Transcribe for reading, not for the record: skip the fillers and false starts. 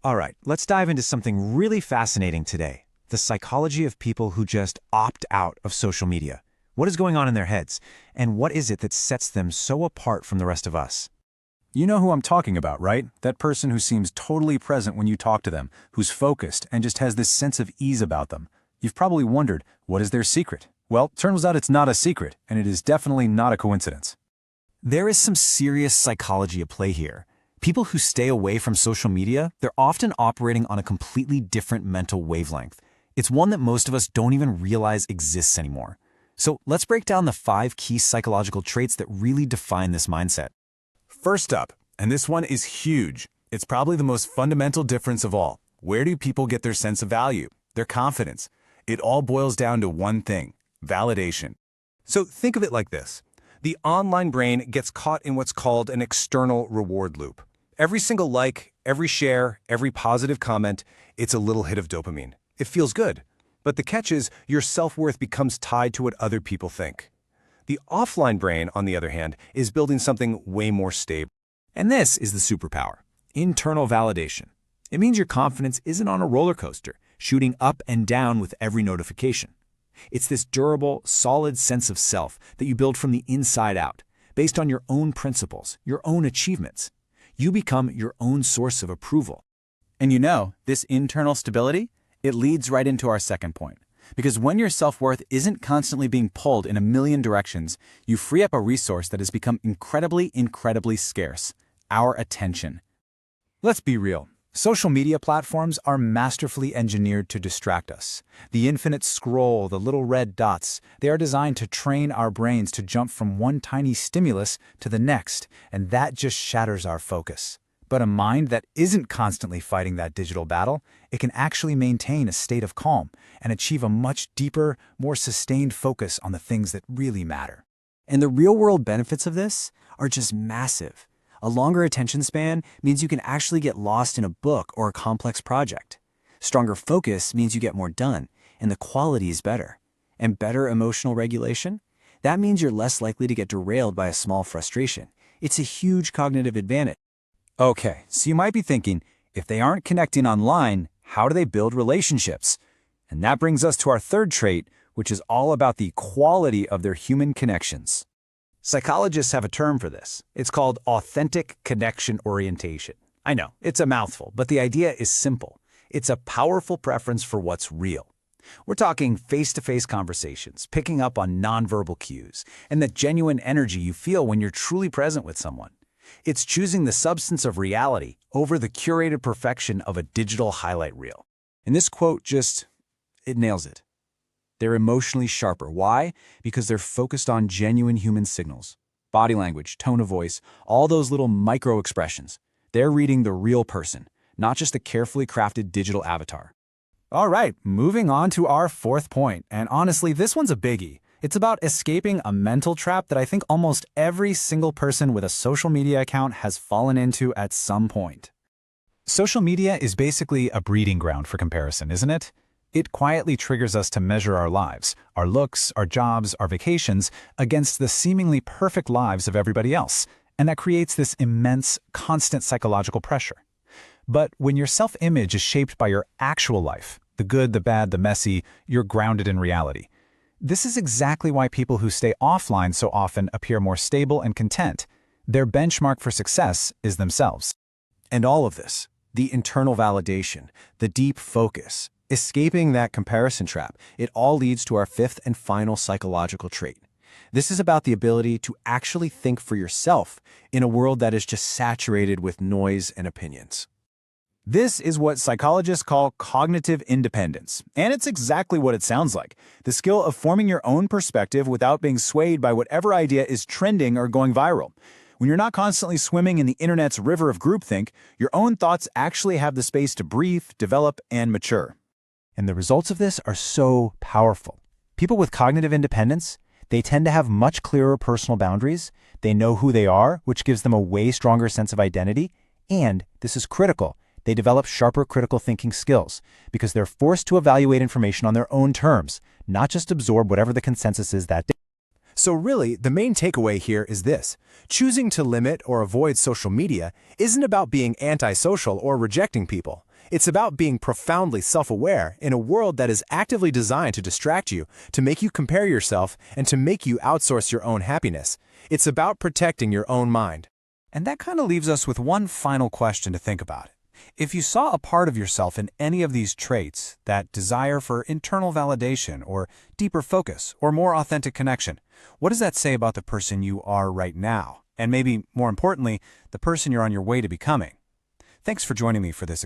All right, let's dive into something really fascinating today. The psychology of people who just opt out of social media. What is going on in their heads? And what is it that sets them so apart from the rest of us? You know who I'm talking about, right? That person who seems totally present when you talk to them, who's focused and just has this sense of ease about them. You've probably wondered, what is their secret? Well, turns out it's not a secret, and it is definitely not a coincidence. There is some serious psychology at play here. People who stay away from social media, they're often operating on a completely different mental wavelength. It's one that most of us don't even realize exists anymore. So let's break down the 5 key psychological traits that really define this mindset. First up, and this one is huge, it's probably the most fundamental difference of all. Where do people get their sense of value, their confidence? It all boils down to one thing: validation. So think of it like this. The online brain gets caught in what's called an external reward loop. Every single like, every share, every positive comment, it's a little hit of dopamine. It feels good. But the catch is, your self-worth becomes tied to what other people think. The offline brain, on the other hand, is building something way more stable. And this is the superpower: internal validation. It means your confidence isn't on a roller coaster, shooting up and down with every notification. It's this durable, solid sense of self that you build from the inside out, based on your own principles, your own achievements. You become your own source of approval. And you know, this internal stability, it leads right into our second point. Because when your self-worth isn't constantly being pulled in a million directions, you free up a resource that has become incredibly scarce: our attention. Let's be real. Social media platforms are masterfully engineered to distract us. The infinite scroll, the little red dots, they are designed to train our brains to jump from one tiny stimulus to the next, and that just shatters our focus. But a mind that isn't constantly fighting that digital battle, it can actually maintain a state of calm and achieve a much deeper, more sustained focus on the things that really matter. And the real-world benefits of this are just massive. A longer attention span means you can actually get lost in a book or a complex project. Stronger focus means you get more done, and the quality is better. And better emotional regulation? That means you're less likely to get derailed by a small frustration. It's a huge cognitive advantage. Okay, so you might be thinking, if they aren't connecting online, how do they build relationships? And that brings us to our third trait, which is all about the quality of their human connections. Psychologists have a term for this. It's called authentic connection orientation. I know, it's a mouthful, but the idea is simple. It's a powerful preference for what's real. We're talking face-to-face conversations, picking up on nonverbal cues, and the genuine energy you feel when you're truly present with someone. It's choosing the substance of reality over the curated perfection of a digital highlight reel. And this quote it nails it. They're emotionally sharper. Why? Because they're focused on genuine human signals. Body language, tone of voice, all those little micro expressions. They're reading the real person, not just a carefully crafted digital avatar. All right, moving on to our fourth point, and honestly, this one's a biggie. It's about escaping a mental trap that I think almost every single person with a social media account has fallen into at some point. Social media is basically a breeding ground for comparison, isn't it? It quietly triggers us to measure our lives, our looks, our jobs, our vacations, against the seemingly perfect lives of everybody else, and that creates this immense, constant psychological pressure. But when your self-image is shaped by your actual life, the good, the bad, the messy, you're grounded in reality. This is exactly why people who stay offline so often appear more stable and content. Their benchmark for success is themselves. And all of this, the internal validation, the deep focus, escaping that comparison trap, it all leads to our fifth and final psychological trait. This is about the ability to actually think for yourself in a world that is just saturated with noise and opinions. This is what psychologists call cognitive independence, and it's exactly what it sounds like: the skill of forming your own perspective without being swayed by whatever idea is trending or going viral. When you're not constantly swimming in the internet's river of groupthink, your own thoughts actually have the space to breathe, develop, and mature. And the results of this are so powerful. People with cognitive independence, they tend to have much clearer personal boundaries. They know who they are, which gives them a way stronger sense of identity. And, this is critical, they develop sharper critical thinking skills because they're forced to evaluate information on their own terms, not just absorb whatever the consensus is that day. So really, the main takeaway here is this. Choosing to limit or avoid social media isn't about being antisocial or rejecting people. It's about being profoundly self-aware in a world that is actively designed to distract you, to make you compare yourself, and to make you outsource your own happiness. It's about protecting your own mind. And that kind of leaves us with one final question to think about. If you saw a part of yourself in any of these traits, that desire for internal validation or deeper focus or more authentic connection, what does that say about the person you are right now? And maybe, more importantly, the person you're on your way to becoming? Thanks for joining me for this